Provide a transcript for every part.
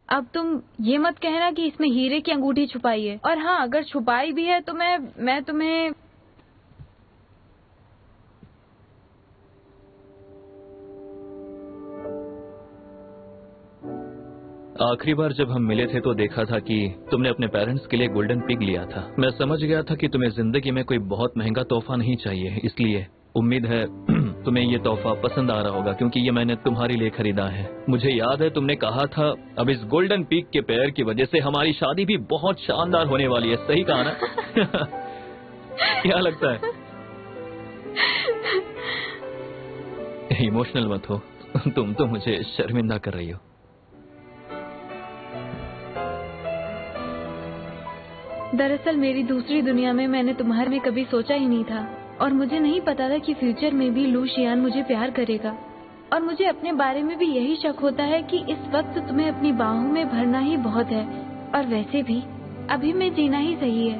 अब तुम ये मत कहना कि इसमें हीरे की अंगूठी छुपाई है। और हाँ, अगर छुपाई भी है तो मैं तुम्हें आखिरी बार जब हम मिले थे तो देखा था कि तुमने अपने पेरेंट्स के लिए गोल्डन पिग लिया था। मैं समझ गया था कि तुम्हें जिंदगी में कोई बहुत महंगा तोहफा नहीं चाहिए, इसलिए उम्मीद है तुम्हें ये तोहफा पसंद आ रहा होगा, क्योंकि ये मैंने तुम्हारे लिए खरीदा है। मुझे याद है तुमने कहा था अब इस गोल्डन पिग के पैर की वजह से हमारी शादी भी बहुत शानदार होने वाली है। सही कहा ना? क्या लगता है? इमोशनल मत हो, तुम तो मुझे शर्मिंदा कर रही हो। दरअसल मेरी दूसरी दुनिया में मैंने तुम्हारे में कभी सोचा ही नहीं था, और मुझे नहीं पता था कि फ्यूचर में भी लू शियान मुझे प्यार करेगा। और मुझे अपने बारे में भी यही शक होता है कि इस वक्त तुम्हें अपनी बाहों में भरना ही बहुत है, और वैसे भी अभी मैं जीना ही सही है।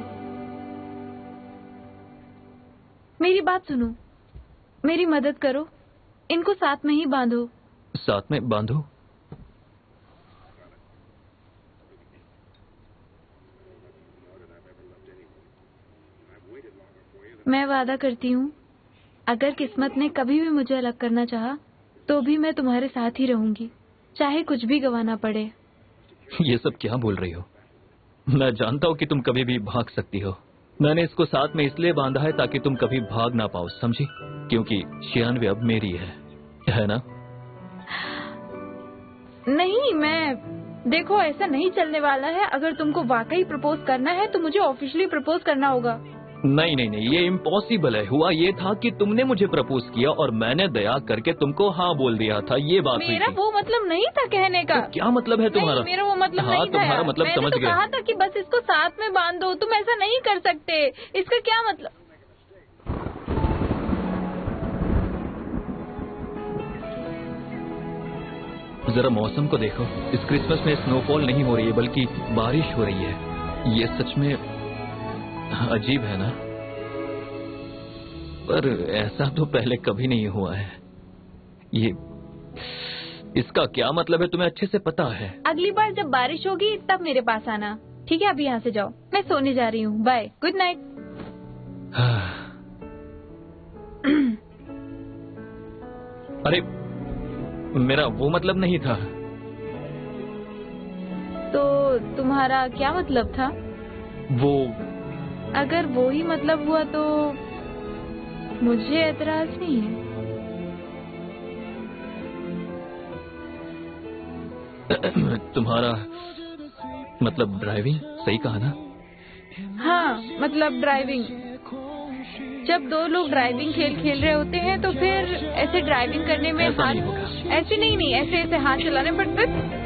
मेरी बात सुनो, मेरी मदद करो, इनको साथ में ही बांधो। साथ में बांधो? मैं वादा करती हूँ, अगर किस्मत ने कभी भी मुझे अलग करना चाहा, तो भी मैं तुम्हारे साथ ही रहूंगी, चाहे कुछ भी गंवाना पड़े। ये सब क्या बोल रही हो? मैं जानता हूँ कि तुम कभी भी भाग सकती हो। मैंने इसको साथ में इसलिए बांधा है ताकि तुम कभी भाग ना पाओ, समझी? क्योंकि शियानवी अब मेरी है ना? नहीं, देखो ऐसा नहीं चलने वाला है। अगर तुमको वाकई प्रपोज करना है तो मुझे ऑफिशियली प्रपोज करना होगा। नहीं नहीं नहीं, ये इम्पॉसिबल है। हुआ ये था कि तुमने मुझे प्रपोज किया और मैंने दया करके तुमको हाँ बोल दिया था, ये बात हुई थी। मेरा वो मतलब नहीं था कहने का। तो क्या मतलब है तुम्हारा? मेरा वो मतलब हाँ, नहीं था। तुम्हारा मतलब मैंने समझ तो गया। कहा था कि बस इसको साथ में बांध दो। तुम ऐसा नहीं कर सकते, इसका क्या मतलब? जरा मौसम को देखो, इस क्रिसमस में स्नोफॉल नहीं हो रही है बल्कि बारिश हो रही है। ये सच में अजीब है ना? पर ऐसा तो पहले कभी नहीं हुआ है। ये इसका क्या मतलब है तुम्हें अच्छे से पता है? अगली बार जब बारिश होगी तब मेरे पास आना, ठीक है? अभी यहाँ से जाओ, मैं सोने जा रही हूँ। Bye, good night. अरे मेरा वो मतलब नहीं था। तो तुम्हारा क्या मतलब था? वो अगर वो ही मतलब हुआ तो मुझे एतराज नहीं है। तुम्हारा मतलब ड्राइविंग, सही कहा ना? हाँ, मतलब ड्राइविंग। जब दो लोग ड्राइविंग खेल खेल रहे होते हैं तो फिर ऐसे ड्राइविंग करने में ऐसा हाथ नहीं होगा। ऐसे नहीं ऐसे ऐसे हाथ चलाने पड़ते।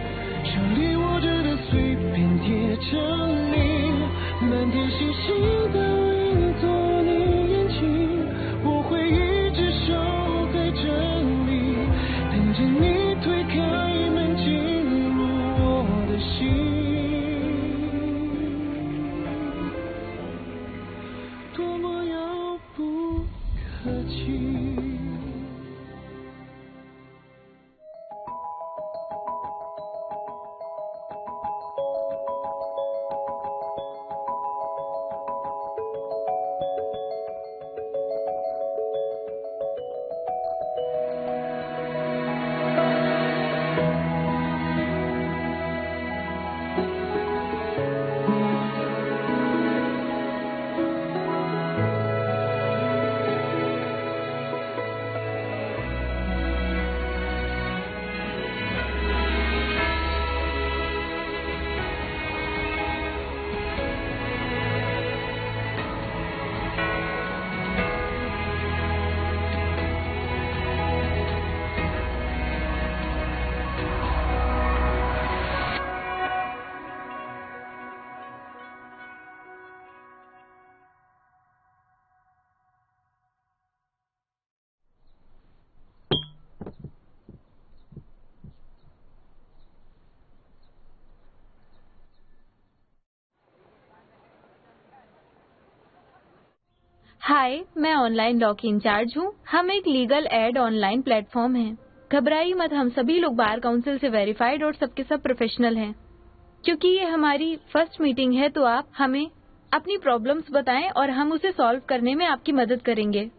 हाय, मैं ऑनलाइन लॉ की इंचार्ज हूँ। हम एक लीगल एड ऑनलाइन प्लेटफॉर्म हैं। घबराइए मत, हम सभी लोग बार काउंसिल से वेरीफाइड और सबके सब प्रोफेशनल हैं। क्योंकि ये हमारी फर्स्ट मीटिंग है, तो आप हमें अपनी प्रॉब्लम्स बताएं और हम उसे सॉल्व करने में आपकी मदद करेंगे।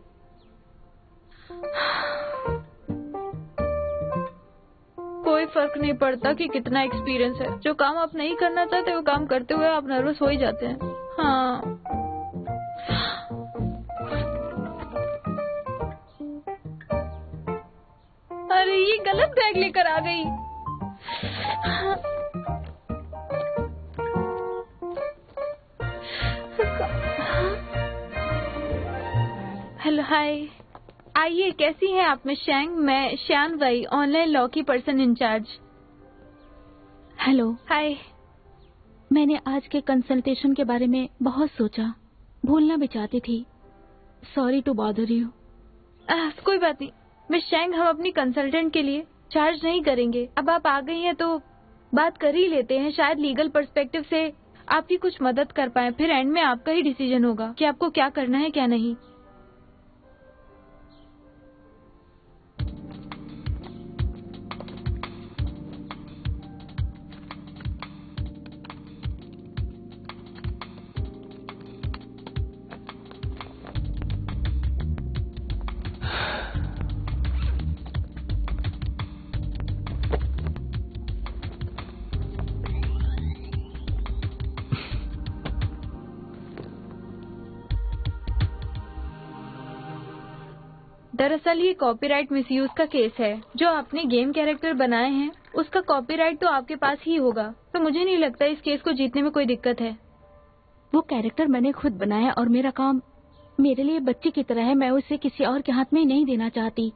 कोई फर्क नहीं पड़ता कि कितना एक्सपीरियंस है, जो काम आप नहीं करना चाहते वो काम करते हुए आप नर्वस हो ही जाते हैं। हाँ, अरे ये गलत बैग लेकर आ गई। हेलो, हाय, आइए। कैसी हैं आप मिस शैंग? मैं श्यान वई, ऑनलाइन लॉ की पर्सन इंचार्ज। हेलो। हाय। मैंने आज के कंसल्टेशन के बारे में बहुत सोचा, भूलना भी चाहती थी। Sorry to bother you. कोई बात नहीं मिस शैंग, हम अपनी कंसल्टेंट के लिए चार्ज नहीं करेंगे। अब आप आ गई हैं तो बात कर ही लेते हैं, शायद लीगल पर्सपेक्टिव से आपकी कुछ मदद कर पाए। फिर एंड में आपका ही डिसीजन होगा कि आपको क्या करना है क्या नहीं। दरअसल ये कॉपीराइट मिसयूज का केस है। जो आपने गेम कैरेक्टर बनाए हैं उसका कॉपीराइट तो आपके पास ही होगा, तो मुझे नहीं लगता इस केस को जीतने में कोई दिक्कत है। वो कैरेक्टर मैंने खुद बनाया और मेरा काम मेरे लिए बच्चे की तरह है। मैं उसे किसी और के हाथ में नहीं देना चाहती,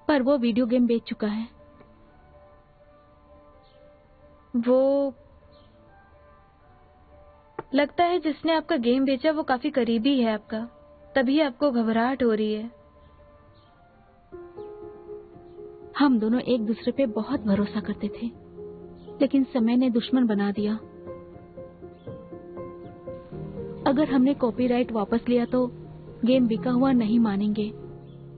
पर वो वीडियो गेम बेच चुका है। वो लगता है जिसने आपका गेम बेचा वो काफी करीबी है आपका, तभी आपको घबराहट हो रही है। हम दोनों एक दूसरे पे बहुत भरोसा करते थे, लेकिन समय ने दुश्मन बना दिया। अगर हमने कॉपीराइट वापस लिया तो गेम बिका हुआ नहीं मानेंगे,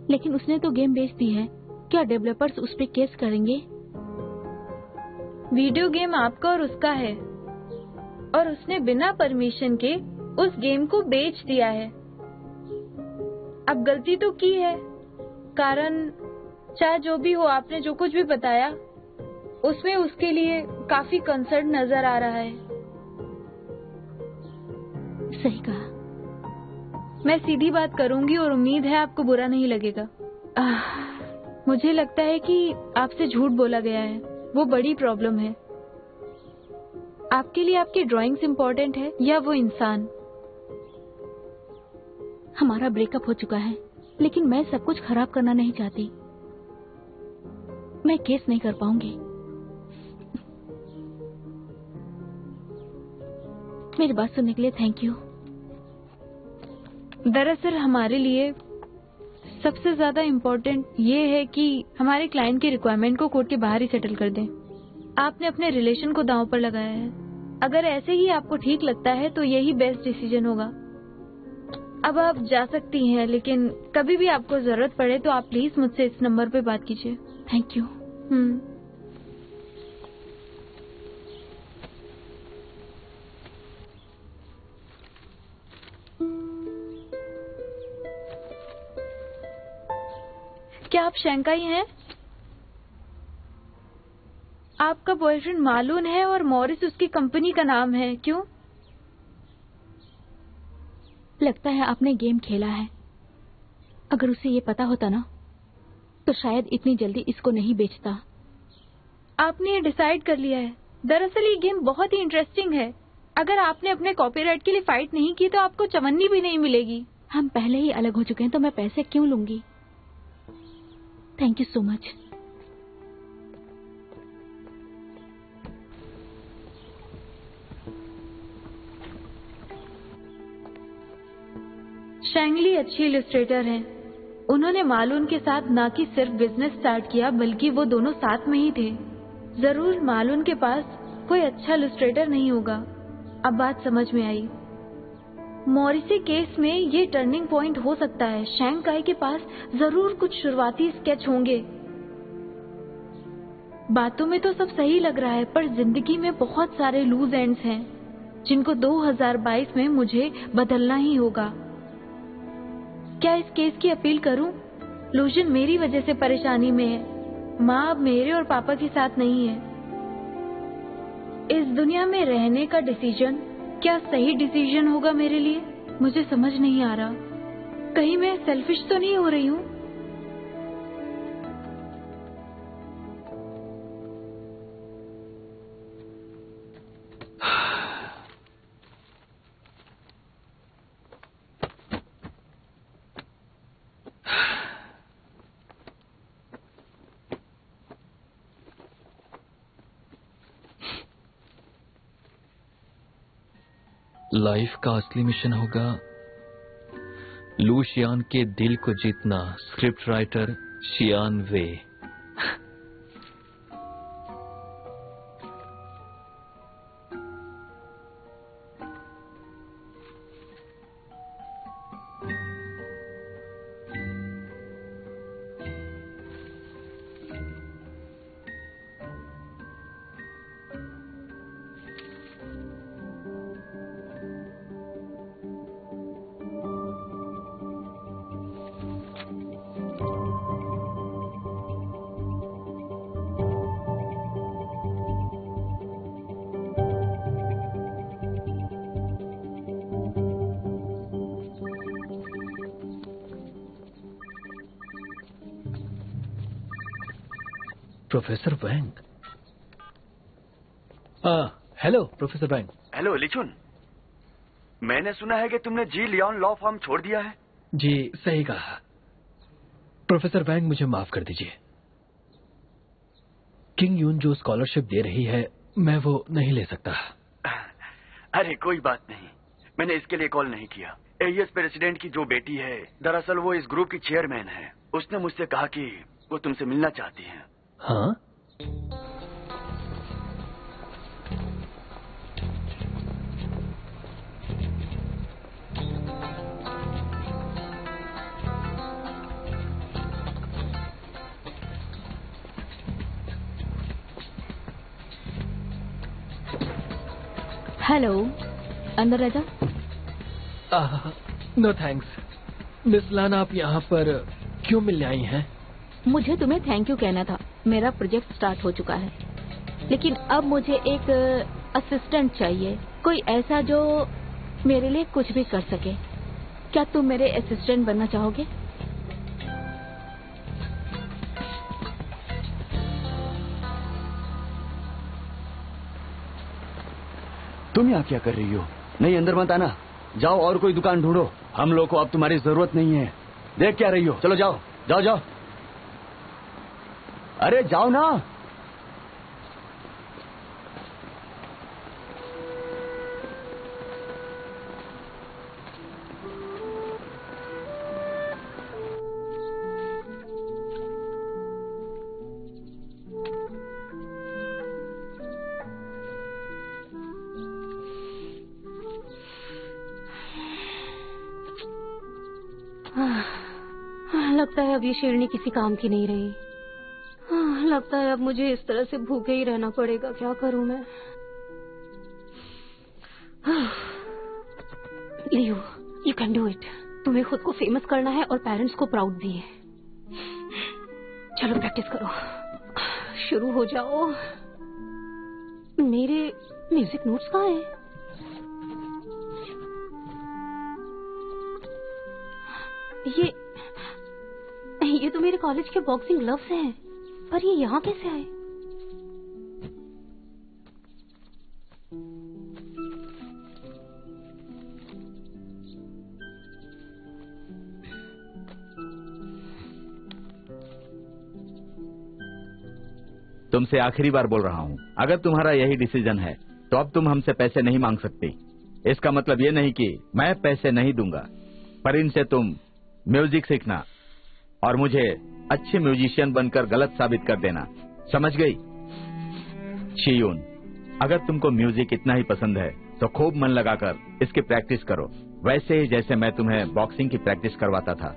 लेकिन उसने तो गेम बेच दी है। क्या डेवलपर्स उस पे केस करेंगे? वीडियो गेम आपका और उसका है, और उसने बिना परमिशन के उस गेम को बेच दिया है। अब गलती तो की है, कारण चाहे जो भी हो, आपने जो कुछ भी बताया उसमें उसके लिए काफी कंसर्न नजर आ रहा है। सही कहा। मैं सीधी बात करूंगी और उम्मीद है आपको बुरा नहीं लगेगा। मुझे लगता है कि आपसे झूठ बोला गया है, वो बड़ी प्रॉब्लम है। आपके लिए आपकी ड्राइंग्स इम्पोर्टेंट है या वो इंसान? हमारा ब्रेकअप हो चुका है, लेकिन मैं सब कुछ खराब करना नहीं चाहती। मैं केस नहीं कर पाऊंगी। मेरी बात सुनने के लिए थैंक यू। दरअसल हमारे लिए सबसे ज्यादा इम्पोर्टेंट ये है कि हमारे क्लाइंट की रिक्वायरमेंट को कोर्ट के बाहर ही सेटल कर दें। आपने अपने रिलेशन को दांव पर लगाया है। अगर ऐसे ही आपको ठीक लगता है तो यही बेस्ट डिसीजन होगा। अब आप जा सकती हैं, लेकिन कभी भी आपको जरूरत पड़े तो आप प्लीज मुझसे इस नंबर पे बात कीजिए। Thank you. क्या आप शंकाई हैं? आपका बॉयफ्रेंड मालून है और मॉरिस उसकी कंपनी का नाम है। क्यों? लगता है आपने गेम खेला है। अगर उसे ये पता होता ना तो शायद इतनी जल्दी इसको नहीं बेचता। आपने ये डिसाइड कर लिया है। दरअसल ये गेम बहुत ही इंटरेस्टिंग है। अगर आपने अपने कॉपीराइट के लिए फाइट नहीं की तो आपको चवन्नी भी नहीं मिलेगी। हम पहले ही अलग हो चुके हैं तो मैं पैसे क्यों लूंगी? Thank you so much. शैंगली अच्छी इलस्ट्रेटर हैं। उन्होंने मालून के साथ ना कि सिर्फ बिजनेस स्टार्ट किया, बल्कि वो दोनों साथ में ही थे। जरूर मालून के पास कोई अच्छा इलस्ट्रेटर नहीं होगा। अब बात समझ में आई। मॉरिसी केस में ये टर्निंग पॉइंट हो सकता है। शैंकाई के पास जरूर कुछ शुरुआती स्केच होंगे। बातों में तो सब सही लग रहा है, पर जिंदगी में बहुत सारे लूज एंड्स हैं जिनको 2022 में मुझे बदलना ही होगा। क्या इस केस की अपील करूं? लूजन मेरी वजह से परेशानी में है। माँ अब मेरे और पापा के साथ नहीं है। इस दुनिया में रहने का डिसीजन क्या सही डिसीजन होगा मेरे लिए? मुझे समझ नहीं आ रहा। कहीं मैं सेल्फिश तो नहीं हो रही हूँ? लाइफ का असली मिशन होगा लू शियान के दिल को जीतना। स्क्रिप्ट राइटर शियान वे। प्रोफेसर वैंग। हेलो प्रोफेसर वैंग। हेलो लिचुन, मैंने सुना है कि तुमने जी लियोन लॉ फर्म छोड़ दिया है। जी सही कहा। प्रोफेसर वैंग मुझे माफ कर दीजिए। किंग यून जो स्कॉलरशिप दे रही है मैं वो नहीं ले सकता। अरे कोई बात नहीं, मैंने इसके लिए कॉल नहीं किया। एएस प्रेसिडेंट की जो बेटी है, दरअसल वो इस ग्रुप की चेयरमैन है। उसने मुझसे कहा कि वो तुमसे मिलना चाहती है। हाँ? हेलो, अंदर आ जाओ। No thanks. मिस लान, आप यहाँ पर क्यों मिलने आई हैं? मुझे तुम्हें थैंक यू कहना था। मेरा प्रोजेक्ट स्टार्ट हो चुका है, लेकिन अब मुझे एक असिस्टेंट चाहिए, कोई ऐसा जो मेरे लिए कुछ भी कर सके। क्या तुम मेरे असिस्टेंट बनना चाहोगे? तुम यहाँ क्या कर रही हो? नहीं, अंदर मत आना। जाओ और कोई दुकान ढूंढो। हम लोग को अब तुम्हारी जरूरत नहीं है। देख क्या रही हो? चलो जाओ जाओ जाओ। अरे जाओ ना। लगता है अब ये शेरनी किसी काम की नहीं रही। लगता है अब मुझे इस तरह से भूखे ही रहना पड़ेगा। क्या करूं मैं? लियो, यू कैन डू इट। तुम्हें खुद को फेमस करना है और पेरेंट्स को प्राउड भी है। चलो प्रैक्टिस करो, शुरू हो जाओ। मेरे म्यूजिक नोट्स कहाँ हैं? ये तो मेरे कॉलेज के बॉक्सिंग ग्लव्स हैं, पर ये यहाँ कैसे आए? तुमसे आखिरी बार बोल रहा हूँ, अगर तुम्हारा यही डिसीजन है तो अब तुम हमसे पैसे नहीं मांग सकती। इसका मतलब ये नहीं कि मैं पैसे नहीं दूंगा, पर इनसे तुम म्यूजिक सीखना और मुझे अच्छे म्यूजिशियन बनकर गलत साबित कर देना। समझ गई? शियून, अगर तुमको म्यूजिक इतना ही पसंद है तो खूब मन लगाकर इसकी प्रैक्टिस करो, वैसे ही जैसे मैं तुम्हें बॉक्सिंग की प्रैक्टिस करवाता था।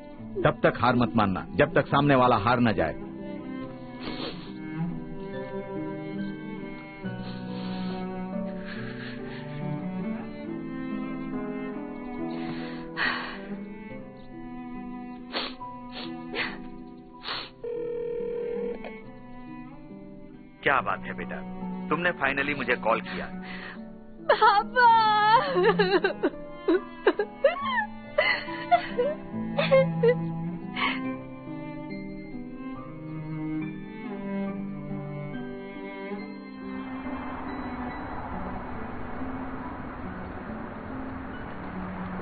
तब तक हार मत मानना, जब तक सामने वाला हार न जाए। क्या बात है बेटा, तुमने फाइनली मुझे कॉल किया। पापा।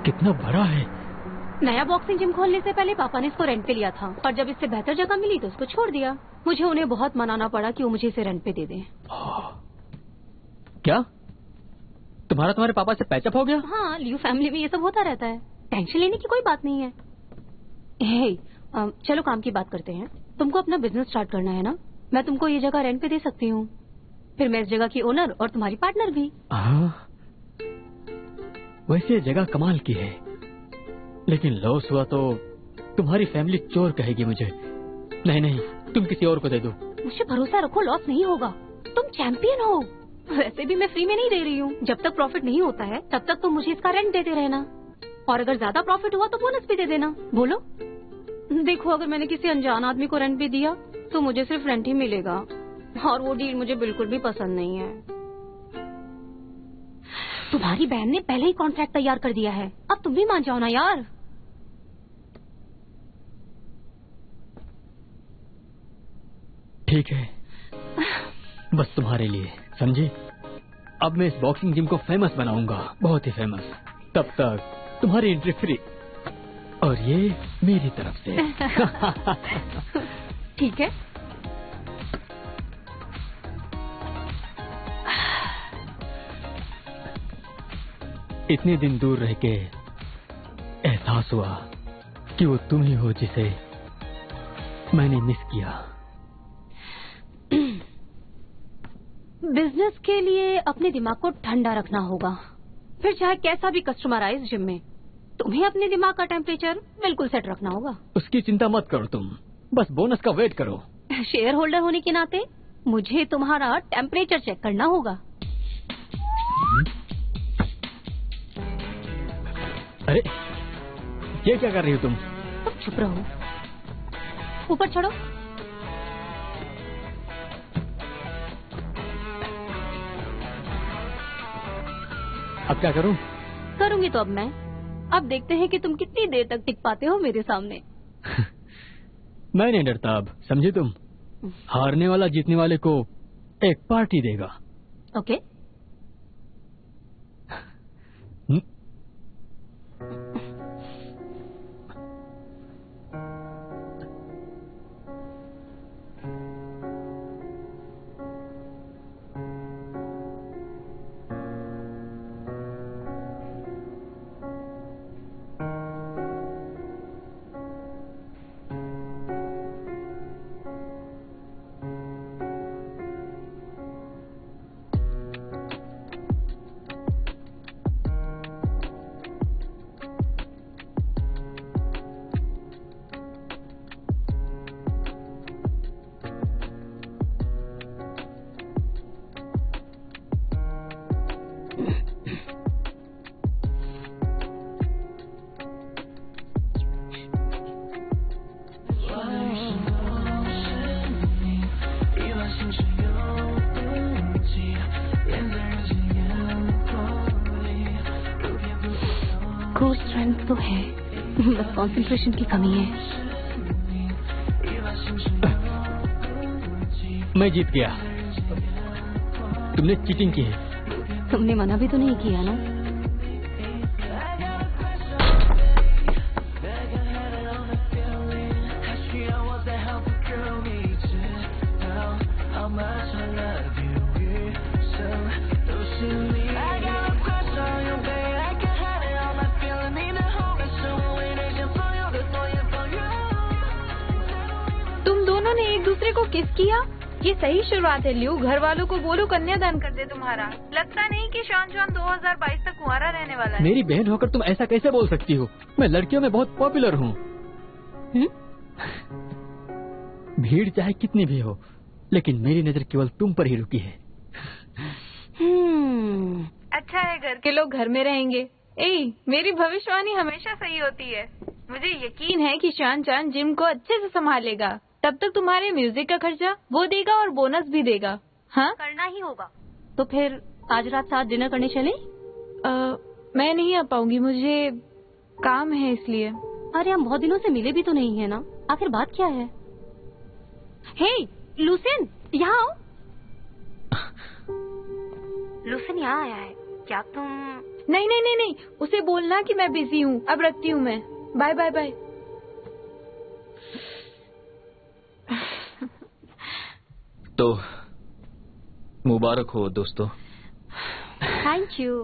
कितना बड़ा है। नया बॉक्सिंग जिम खोलने से पहले पापा ने इसको रेंट पे लिया था, और जब इससे बेहतर जगह मिली तो उसको छोड़ दिया। मुझे उन्हें बहुत मनाना पड़ा कि वो मुझे इसे रेंट पे दे दें। क्या तुम्हारे पापा से पैचअप हो गया? हाँ, लियू फैमिली में ये सब होता रहता है। टेंशन लेने की कोई बात नहीं है। हे, चलो काम की बात करते हैं। तुमको अपना बिजनेस स्टार्ट करना है ना? मैं तुमको ये जगह रेंट पे दे सकती हूँ। फिर मैं इस जगह की ओनर और तुम्हारी पार्टनर भी। हाँ, वैसे ये जगह कमाल की है, लेकिन लॉस हुआ तो तुम्हारी फैमिली चोर कहेगी मुझे। नहीं, तुम किसी और को दे दो। मुझे भरोसा रखो, लॉस नहीं होगा। तुम चैंपियन हो। वैसे भी मैं फ्री में नहीं दे रही हूँ। जब तक प्रॉफिट नहीं होता है तब तक तुम मुझे इसका रेंट देते रहना, और अगर ज्यादा प्रॉफिट हुआ तो बोनस भी दे देना। बोलो। देखो, अगर मैंने किसी अनजान आदमी को रेंट भी दिया तो मुझे सिर्फ रेंट ही मिलेगा, और वो डील मुझे बिल्कुल भी पसंद नहीं है। तुम्हारी बहन ने पहले ही कॉन्ट्रैक्ट तैयार कर दिया है, अब तुम भी मान जाओ ना यार। ठीक है, बस तुम्हारे लिए, समझे? अब मैं इस बॉक्सिंग जिम को फेमस बनाऊंगा, बहुत ही फेमस। तब तक तुम्हारी एंट्री फ्री, और ये मेरी तरफ से। ठीक है। इतने दिन दूर रह के एहसास हुआ कि वो तुम ही हो जिसे मैंने मिस किया। बिजनेस के लिए अपने दिमाग को ठंडा रखना होगा, फिर चाहे कैसा भी कस्टमर आए इस जिम में, तुम्हें अपने दिमाग का टेम्परेचर बिल्कुल सेट रखना होगा। उसकी चिंता मत करो तुम, बस बोनस का वेट करो। शेयर होल्डर होने के नाते मुझे तुम्हारा टेम्परेचर चेक करना होगा। अरे, ये क्या कर रही हो तुम? तुम चुप रहो, ऊपर चढ़ो। अब क्या करूं? करूंगी तो अब देखते हैं कि तुम कितनी देर तक टिक पाते हो मेरे सामने। मैं नहीं डरता अब, समझे तुम? हारने वाला जीतने वाले को एक पार्टी देगा। ओके। कोर स्ट्रेंथ तो है, बस कंसंट्रेशन की कमी है। मैं जीत गया। तुमने चीटिंग की है। तुमने मना भी तो नहीं किया ना? तुम दोनों ने एक दूसरे को किस किया? ये सही शुरुआत है लियू। घर वालों को बोलो कन्यादान कर दे तुम्हारा। लगता नहीं कि शान 2022 तक कुंवारा रहने वाला है। मेरी बहन होकर तुम ऐसा कैसे बोल सकती हो? मैं लड़कियों में बहुत पॉपुलर हूँ। भीड़ चाहे कितनी भी हो, लेकिन मेरी नजर केवल तुम पर ही रुकी है। अच्छा है घर के लोग घर में रहेंगे। मेरी भविष्यवाणी हमेशा सही होती है। मुझे यकीन है कि शान चांद जिम को अच्छे से संभालेगा। तब तक तुम्हारे म्यूजिक का खर्चा वो देगा और बोनस भी देगा। हाँ? करना ही होगा। तो फिर आज रात साथ डिनर करने चले? मैं नहीं आ पाऊंगी, मुझे काम है इसलिए। अरे हम बहुत दिनों से मिले भी तो नहीं है ना, आखिर बात क्या है? हे लूसिन, यहाँ आओ। लूसिन यहाँ आया है, क्या तुम? नहीं नहीं नहीं नहीं, उसे बोलना कि मैं बिजी हूँ, अब रखती हूँ मैं। Bye bye bye. तो मुबारक हो दोस्तों। Thank you.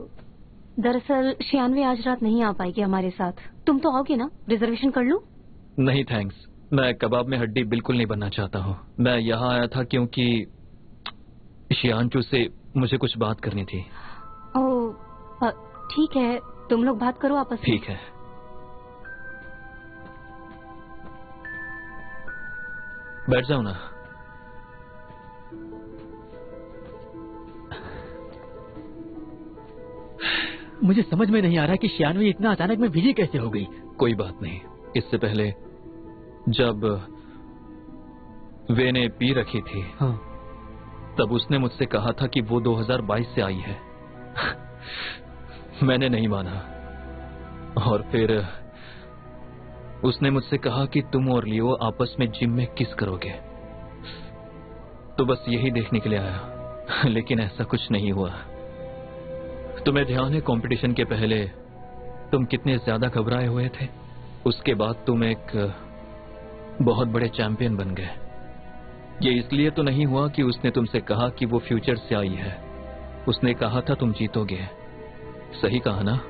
दरअसल शियानवी आज रात नहीं आ पाएगी हमारे साथ। तुम तो आओगे ना? रिजर्वेशन कर लूं? नहीं थैंक्स, मैं कबाब में हड्डी बिल्कुल नहीं बनना चाहता हूँ। मैं यहाँ आया था क्योंकि शियानचू से मुझे कुछ बात करनी थी। ओह ठीक है, तुम लोग बात करो आपस में। ठीक है। बैठ जाओ ना। मुझे समझ में नहीं आ रहा कि शियानवी इतना अचानक में बिजी कैसे हो गई। कोई बात नहीं, इससे पहले जब वे ने पी रखी थी, हाँ। तब उसने मुझसे कहा था कि वो 2022 से आई है। मैंने नहीं माना और फिर उसने मुझसे कहा कि तुम और लियो आपस में जिम में किस करोगे। तो बस यही देखने के लिए आया, लेकिन ऐसा कुछ नहीं हुआ। तुम्हें ध्यान है कंपटीशन के पहले तुम कितने ज्यादा घबराए हुए थे? उसके बाद तुम एक बहुत बड़े चैंपियन बन गए। ये इसलिए तो नहीं हुआ कि उसने तुमसे कहा कि वो फ्यूचर से आई है, उसने कहा था तुम जीतोगे। सही कहा ना?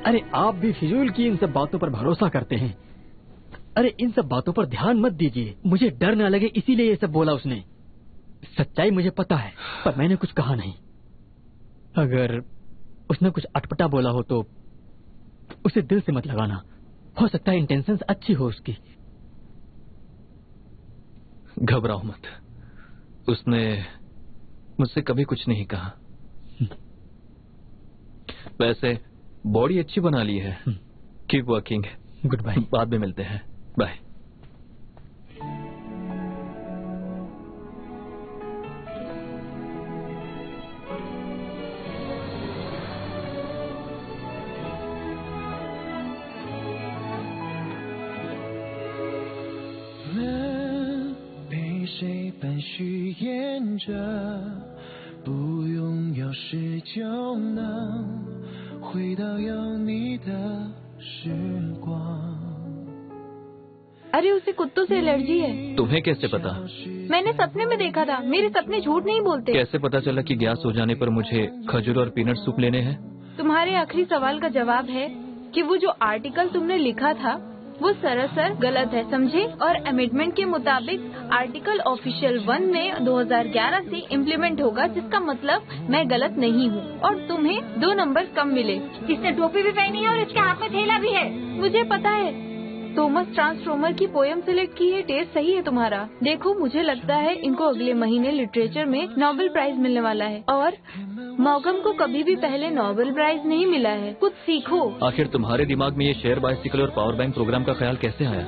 अरे आप भी फिजूल की इन सब बातों पर भरोसा करते हैं। अरे इन सब बातों पर ध्यान मत दीजिए, मुझे डर न लगे इसीलिए ये सब बोला उसने। सच्चाई मुझे पता है, पर मैंने कुछ कहा नहीं। अगर उसने कुछ अटपटा बोला हो तो उसे दिल से मत लगाना, हो सकता है इंटेंशंस अच्छी हो उसकी। घबराओ मत, उसने मुझसे कभी कुछ नहीं कहा। वैसे बॉडी अच्छी बना ली है। Keep working. Goodbye. बाद में मिलते हैं। बाय। अरे उसे कुत्तों से एलर्जी है। तुम्हें कैसे पता? मैंने सपने में देखा था, मेरे सपने झूठ नहीं बोलते। कैसे पता चला कि गैस हो जाने पर मुझे खजूर और पीनट सूप लेने हैं? तुम्हारे आखिरी सवाल का जवाब है कि वो जो आर्टिकल तुमने लिखा था वो सरासर गलत है, समझे? और अमेंडमेंट के मुताबिक आर्टिकल ऑफिशियल 1 में 2011 से इम्प्लीमेंट होगा, जिसका मतलब मैं गलत नहीं हूँ और तुम्हें 2 नंबर कम मिले। इसने टोपी भी पहनी है और इसके हाथ में थैला भी है। मुझे पता है। थॉमस ट्रांसफॉर्मर की पोयम सिलेक्ट की है, टेस्ट सही है तुम्हारा। देखो मुझे लगता है इनको अगले महीने लिटरेचर में नोबेल प्राइज मिलने वाला है और मॉगम को कभी भी पहले नोबेल प्राइज नहीं मिला है। कुछ सीखो। आखिर तुम्हारे दिमाग में ये शेयर बाइसिकल और पावर बैंक प्रोग्राम का ख्याल कैसे आया?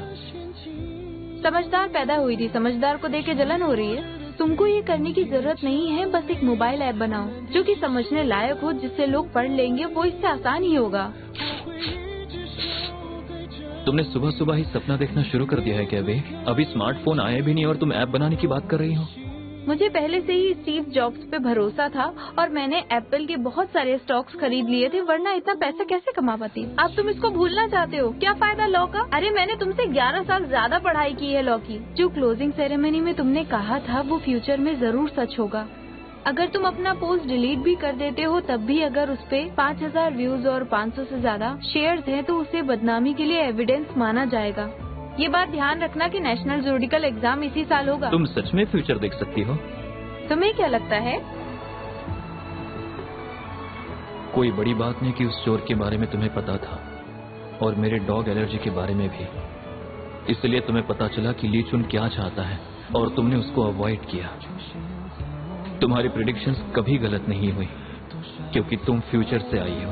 समझदार पैदा हुई थी, समझदार को देख के जलन हो रही है। तुमको ये करने की जरूरत नहीं है, बस एक मोबाइल ऐप बनाओ जो कि समझने लायक हो, जिससे लोग पढ़ लेंगे, वो इससे आसान ही होगा। तुमने सुबह सुबह ही सपना देखना शुरू कर दिया है क्या? अभी स्मार्टफोन आए भी नहीं और तुम ऐप बनाने की बात कर रही हो? मुझे पहले से ही स्टीव जॉब्स पे भरोसा था और मैंने एप्पल के बहुत सारे स्टॉक्स खरीद लिए थे, वरना इतना पैसा कैसे कमा पाती। अब तुम इसको भूलना चाहते हो? क्या फायदा लॉ का? अरे मैंने तुमसे 11 साल ज्यादा पढ़ाई की है लॉ की। जो क्लोजिंग सेरेमनी में तुमने कहा था वो फ्यूचर में जरूर सच होगा। अगर तुम अपना पोस्ट डिलीट भी कर देते हो तब भी अगर उस पे 5000 व्यूज और 500 से ज्यादा शेयर्स हैं तो उसे बदनामी के लिए एविडेंस माना जाएगा। ये बात ध्यान रखना कि नेशनल जुडिकल एग्जाम इसी साल होगा। तुम सच में फ्यूचर देख सकती हो? तुम्हें क्या लगता है? कोई बड़ी बात नहीं कि उस चोर के बारे में तुम्हें पता था और मेरे डॉग एलर्जी के बारे में भी। इसलिए तुम्हें पता चला कि ली चुन क्या चाहता है और तुमने उसको अवॉइड किया। तुम्हारी प्रेडिक्शंस कभी गलत नहीं हुई क्योंकि तुम फ्यूचर से आई हो।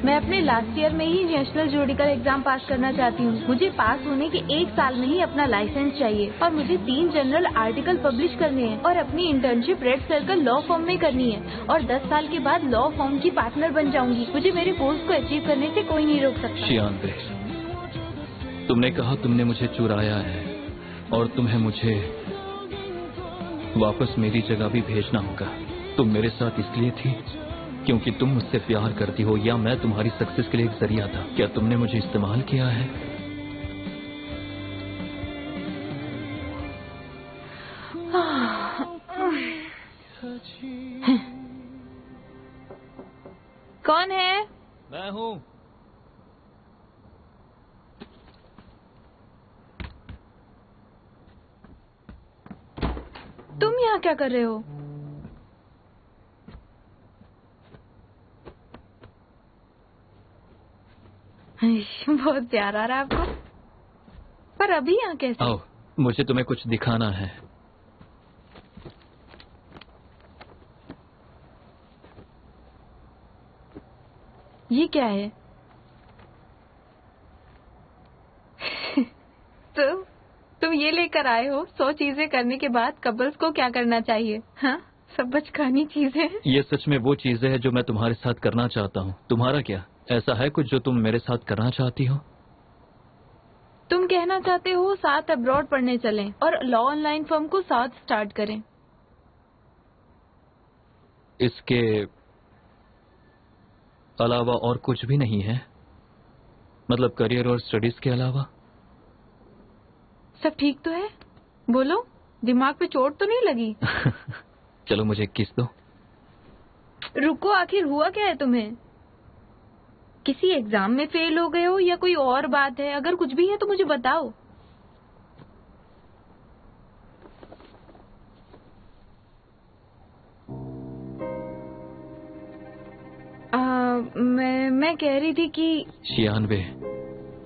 मैं अपने लास्ट ईयर में ही नेशनल जुडिकल एग्जाम पास करना चाहती हूँ। मुझे पास होने के 1 साल में ही अपना लाइसेंस चाहिए और मुझे 3 जनरल आर्टिकल पब्लिश करने हैं और अपनी internship red circle law firm में करनी है और 10 साल के बाद लॉ फर्म की पार्टनर बन जाऊंगी। मुझे मेरे गोल्स को अचीव करने से कोई नहीं रोक सकता। शियान बे, तुमने कहा तुमने मुझे चुराया है और तुम्हें मुझे वापस मेरी जगह भी भेजना होगा। तुम मेरे साथ इसलिए थी क्योंकि तुम मुझसे प्यार करती हो या मैं तुम्हारी सक्सेस के लिए एक जरिया था? क्या तुमने मुझे इस्तेमाल किया है? कौन है? मैं हूँ। तुम यहाँ क्या कर रहे हो? बहुत प्यार आ रहा है आपको। पर अभी यहाँ कैसे? आओ, मुझे तुम्हें कुछ दिखाना है। ये क्या है? तुम ये लेकर आए हो 100 चीजें करने के बाद कपल्स को क्या करना चाहिए? हाँ, सब बचकानी चीजें। ये सच में वो चीजें हैं जो मैं तुम्हारे साथ करना चाहता हूँ। तुम्हारा क्या? ऐसा है कुछ जो तुम मेरे साथ करना चाहती हो? तुम कहना चाहते हो साथ अब्रॉड पढ़ने चलें और लॉ ऑनलाइन फर्म को साथ स्टार्ट करें। इसके अलावा और कुछ भी नहीं है? मतलब करियर और स्टडीज के अलावा? सब ठीक तो है? बोलो, दिमाग पे चोट तो नहीं लगी? चलो मुझे किस दो। रुको, आखिर हुआ क्या है तुम्हें? किसी एग्जाम में फेल हो गए हो या कोई और बात है? अगर कुछ भी है तो मुझे बताओ। मैं कह रही थी कि शियान बे,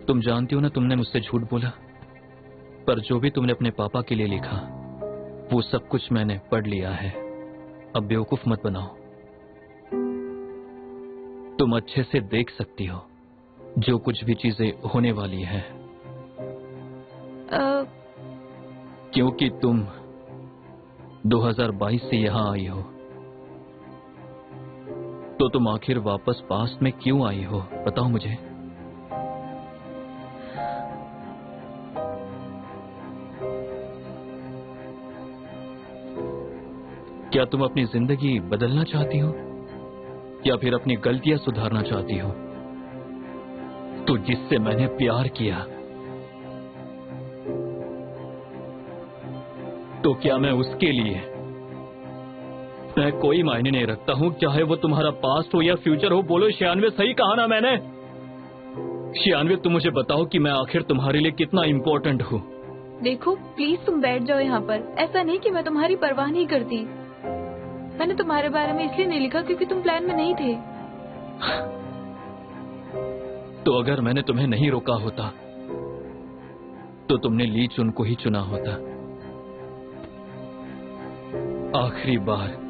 तुम जानती हो ना तुमने मुझसे झूठ बोला, पर जो भी तुमने अपने पापा के लिए लिखा वो सब कुछ मैंने पढ़ लिया है। अब बेवकूफ मत बनाओ। तुम अच्छे से देख सकती हो जो कुछ भी चीजें होने वाली हैं, क्योंकि तुम 2022 से यहां आई हो। तो तुम आखिर वापस पास्ट में क्यों आई हो? बताओ मुझे। क्या तुम अपनी जिंदगी बदलना चाहती हो या फिर अपनी गलतियां सुधारना चाहती हो? तो जिससे मैंने प्यार किया, तो क्या मैं उसके लिए मैं कोई मायने नहीं रखता हूं, चाहे वो तुम्हारा पास्ट हो या फ्यूचर हो? बोलो शियानवे, सही कहा ना मैंने? शियानवे, तुम मुझे बताओ कि मैं आखिर तुम्हारे लिए कितना इम्पोर्टेंट हूँ। देखो प्लीज तुम बैठ जाओ यहाँ पर। ऐसा नहीं कि मैं तुम्हारी परवाह नहीं करती। मैंने तुम्हारे बारे में इसलिए नहीं लिखा क्योंकि तुम प्लान में नहीं थे। तो अगर मैंने तुम्हें नहीं रोका होता तो तुमने ली चुन को ही चुना होता। आखिरी बार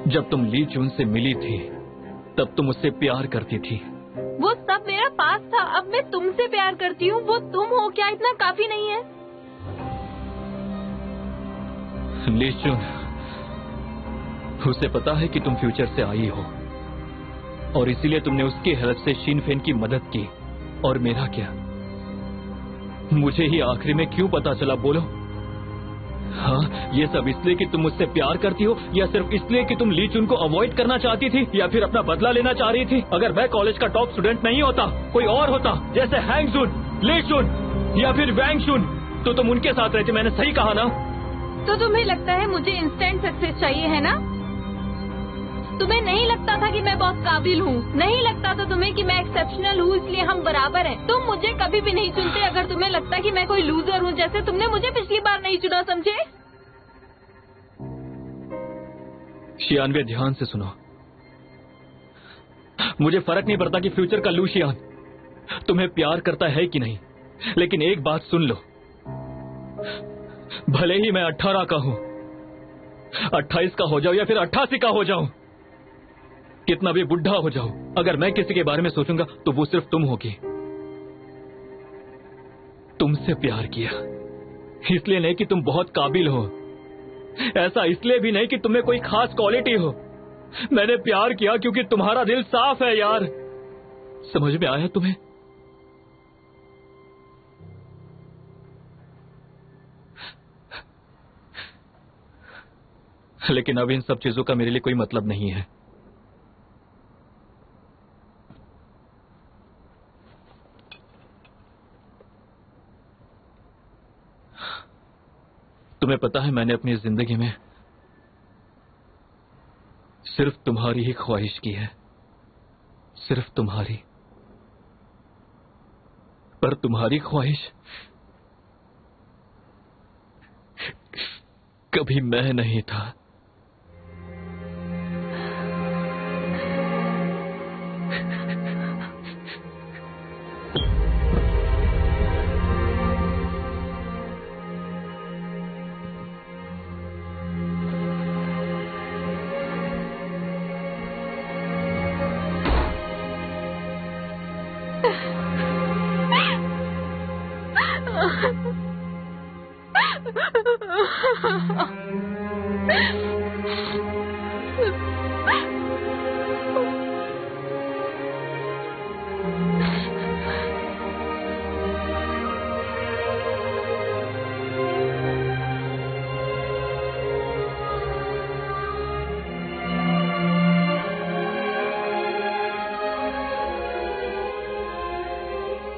जब तुम ली चुन से मिली थी तब तुम उससे प्यार करती थी। वो सब मेरा पास था। अब मैं तुमसे प्यार करती हूँ। वो तुम हो क्या इतना काफी नहीं है? ली चुन, उसे पता है कि तुम फ्यूचर से आई हो और इसीलिए तुमने उसकी हेल्प से शीन फेन की मदद की। और मेरा क्या? मुझे ही आखिरी में क्यों पता चला? बोलो। हाँ, ये सब इसलिए कि तुम मुझसे प्यार करती हो या सिर्फ इसलिए कि तुम ली चुन को अवॉइड करना चाहती थी या फिर अपना बदला लेना चाह रही थी? अगर मैं कॉलेज का टॉप स्टूडेंट नहीं होता, कोई और होता जैसे हैंग चुन, ली चुन या फिर वैंग चुन, तो तुम उनके साथ रहते। मैंने सही कहा ना? तो तुम्हें लगता है मुझे इंस्टेंट सक्सेस चाहिए है ना? तुम्हें नहीं लगता था कि मैं बहुत काबिल हूँ? नहीं लगता था तुम्हें कि मैं एक्सेप्शनल हूँ इसलिए हम बराबर हैं? तुम मुझे कभी भी नहीं चुनते अगर तुम्हें लगता कि मैं कोई लूजर हूँ, जैसे तुमने मुझे पिछली बार नहीं चुना, समझे? शियानवे, ध्यान से सुनो। मुझे फर्क नहीं पड़ता कि फ्यूचर का लू शियान तुम्हें प्यार करता है कि नहीं, लेकिन एक बात सुन लो। भले ही मैं 18 का हूं, 28 का हो जाऊं या फिर 88 का हो जाऊं, कितना भी बुढ़ा हो जाओ, अगर मैं किसी के बारे में सोचूंगा तो वो सिर्फ तुम होगी। तुमसे प्यार किया इसलिए नहीं कि तुम बहुत काबिल हो, ऐसा इसलिए भी नहीं कि तुम्हें कोई खास क्वालिटी हो। मैंने प्यार किया क्योंकि तुम्हारा दिल साफ है यार। समझ में आया तुम्हें? लेकिन अब इन सब चीजों का मेरे लिए कोई मतलब नहीं है। तुम्हें पता है मैंने अपनी जिंदगी में सिर्फ तुम्हारी ही ख्वाहिश की है, सिर्फ तुम्हारी। पर तुम्हारी ख्वाहिश कभी मैं नहीं था।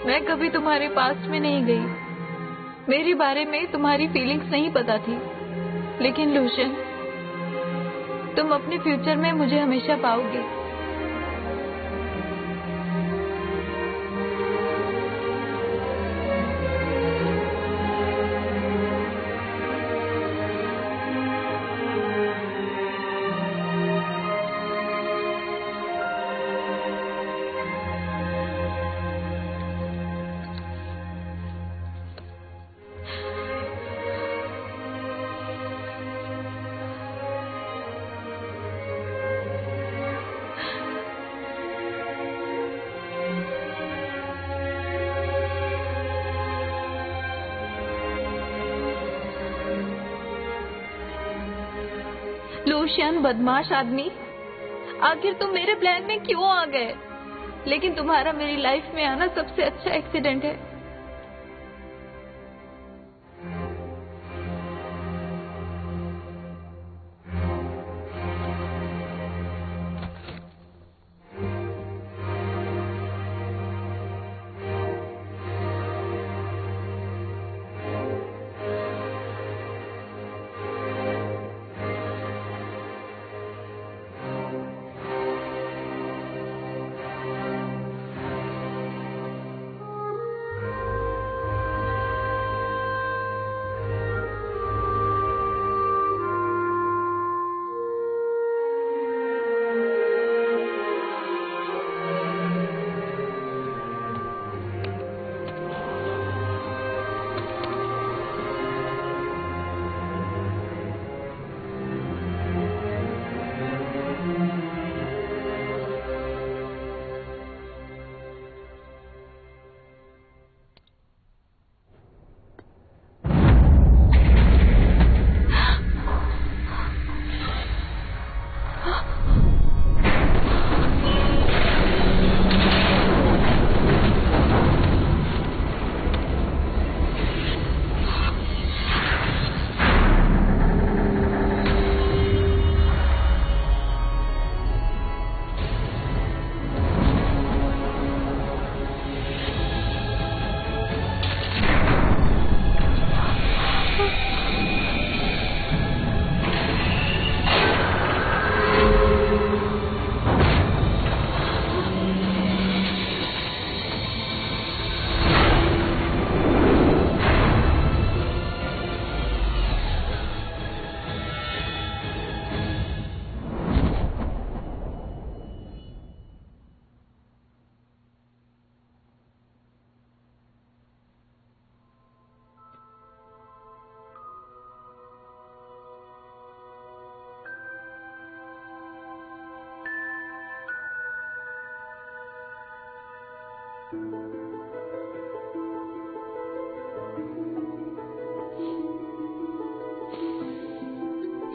मैं कभी तुम्हारे पास्ट में नहीं गई, मेरे बारे में तुम्हारी फीलिंग्स नहीं पता थी। लेकिन लूशन, तुम अपने फ्यूचर में मुझे हमेशा पाओगे। लूशियन बदमाश आदमी, आखिर तुम मेरे प्लान में क्यों आ गए? लेकिन तुम्हारा मेरी लाइफ में आना सबसे अच्छा एक्सीडेंट है।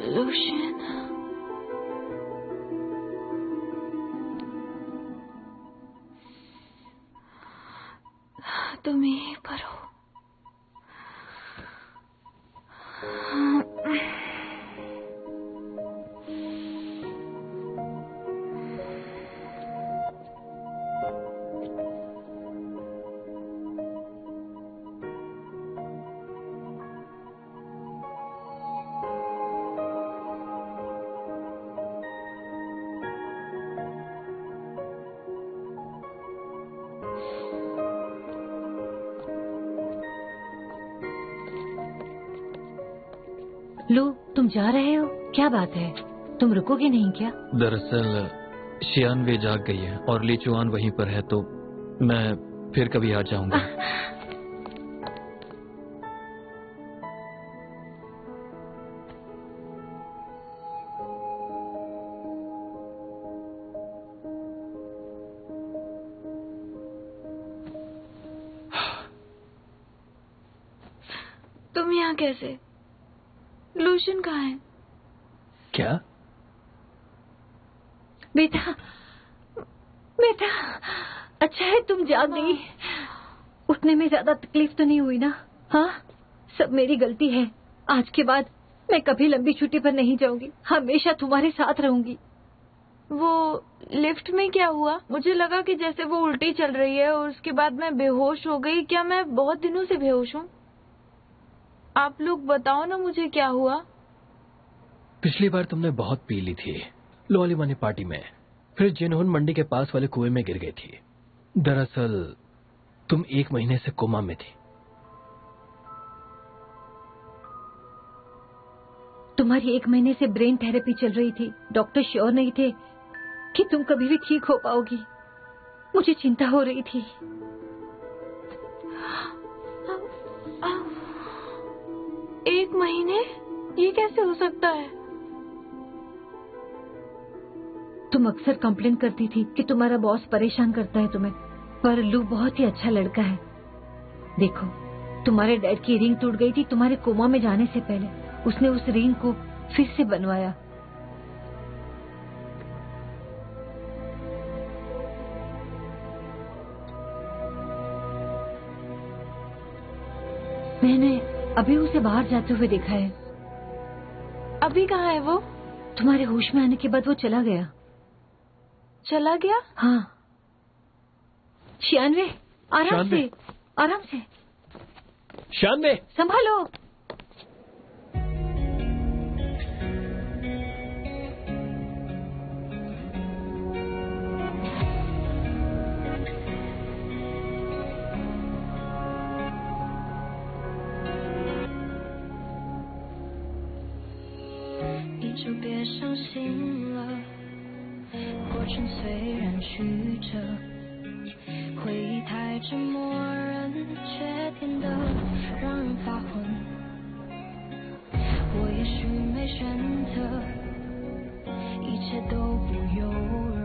लूशियन, तुम यहीं पर हो। लू, तुम जा रहे हो? क्या बात है, तुम रुकोगे नहीं क्या? दरअसल शियान वे जाग गई है और ली चुआन वहीं पर है, तो मैं फिर कभी आ जाऊंगा। तुम यहाँ कैसे? लूशियन कहाँ है? क्या? बेटा, बेटा, अच्छा है तुम जाग गई। उठने में ज्यादा तकलीफ तो नहीं हुई ना? हाँ, सब मेरी गलती है। आज के बाद मैं कभी लंबी छुट्टी पर नहीं जाऊंगी, हमेशा तुम्हारे साथ रहूंगी। वो लिफ्ट में क्या हुआ? मुझे लगा कि जैसे वो उल्टी चल रही है और उसके बाद मैं बेहोश हो गई। क्या मैं बहुत दिनों से बेहोश हूँ? आप लोग बताओ ना मुझे क्या हुआ। पिछली बार तुमने बहुत पी ली थी लोली वाली पार्टी में, फिर जिन्होंने मंडी के पास वाले कुएं में गिर गई थी। दरअसल तुम 1 महीने से कोमा में थी। तुम्हारी 1 महीने से ब्रेन थेरेपी चल रही थी। डॉक्टर श्योर नहीं थे कि तुम कभी भी ठीक हो पाओगी। मुझे चिंता हो रही थी। 1 महीने? ये कैसे हो सकता है? तुम अक्सर कंप्लेन करती थी कि तुम्हारा बॉस परेशान करता है तुम्हें, पर लू बहुत ही अच्छा लड़का है। देखो, तुम्हारे डैड की रिंग टूट गई थी तुम्हारे कोमा में जाने से पहले। उसने उस रिंग को फिर से बनवाया। मैंने अभी उसे बाहर जाते हुए देखा है। अभी कहाँ है वो? तुम्हारे होश में आने के बाद वो चला गया। चला गया? हाँ। शियानवे, आराम शियानवे। से, आराम से। शियानवे, संभालो।就别伤心了，过程虽然曲折，回忆太折磨人，却甜得让人发昏。我也许没选择，一切都不由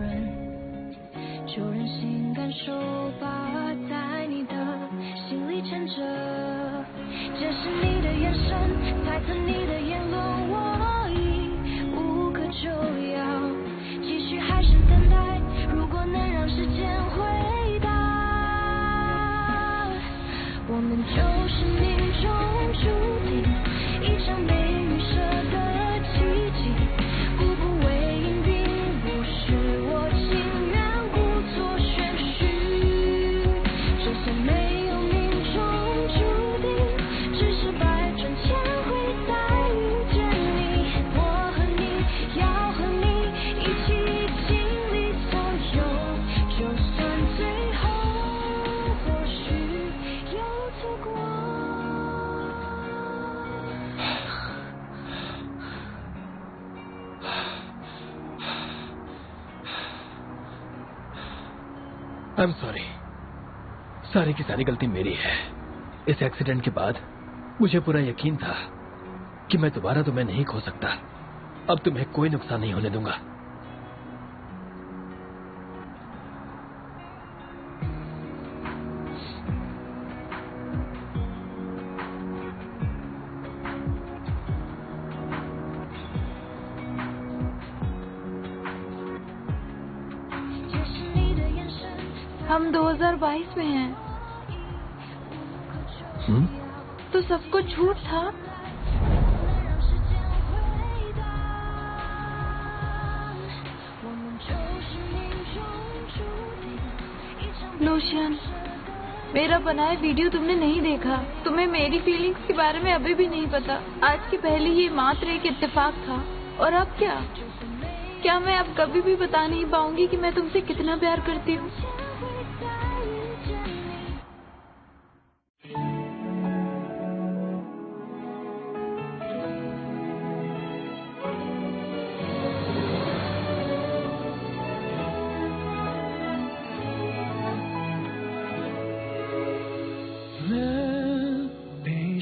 人，就任性感受吧，在你的心里牵着。这是你的眼神，猜测你的言论，我已无可救药，继续还是等待？如果能让时间回答，我们就是命中注定，一场被预设的奇迹。步步为营，并不是我情愿故作玄虚，就算没有命中注定，只是百转千回再遇见你。我和你，要和你一起经历所有，就算最后或许有错过。I'm sorry। सारी की सारी गलती मेरी है। इस एक्सीडेंट के बाद मुझे पूरा यकीन था कि मैं दोबारा तुम्हें नहीं खो सकता। अब तुम्हें कोई नुकसान नहीं होने दूंगा। हम 2022 में हैं। तो सब कुछ झूठ था। लूशियन, मेरा बनाया वीडियो तुमने नहीं देखा। तुम्हें मेरी फीलिंग्स के बारे में अभी भी नहीं पता। आज के पहले ये मात्र एक इत्तेफाक था, और अब क्या मैं अब कभी भी बता नहीं पाऊंगी कि मैं तुमसे कितना प्यार करती हूँ।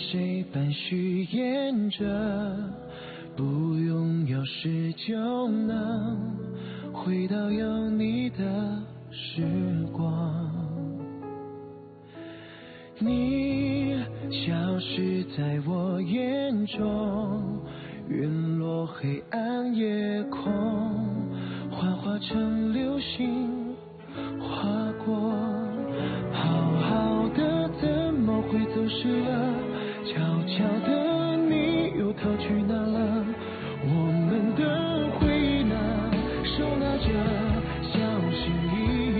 谁般虚掩着，不用钥匙就能回到有你的时光。你消失在我眼中，陨落黑暗夜空，幻化成流星划过。好好的怎么会走失了？悄悄的你又逃去哪了？我们的回忆呢？手拿着消失意义，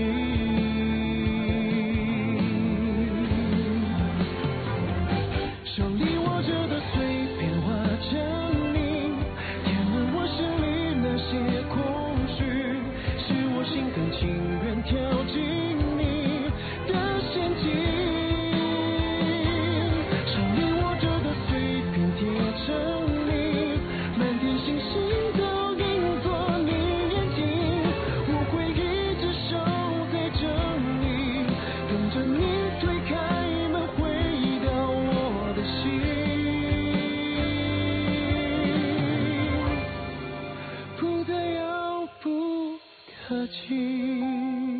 手里握着的碎片化成泥，填满我心里那些空虚，是我心甘情愿跳进你的陷阱。不再遥不可及。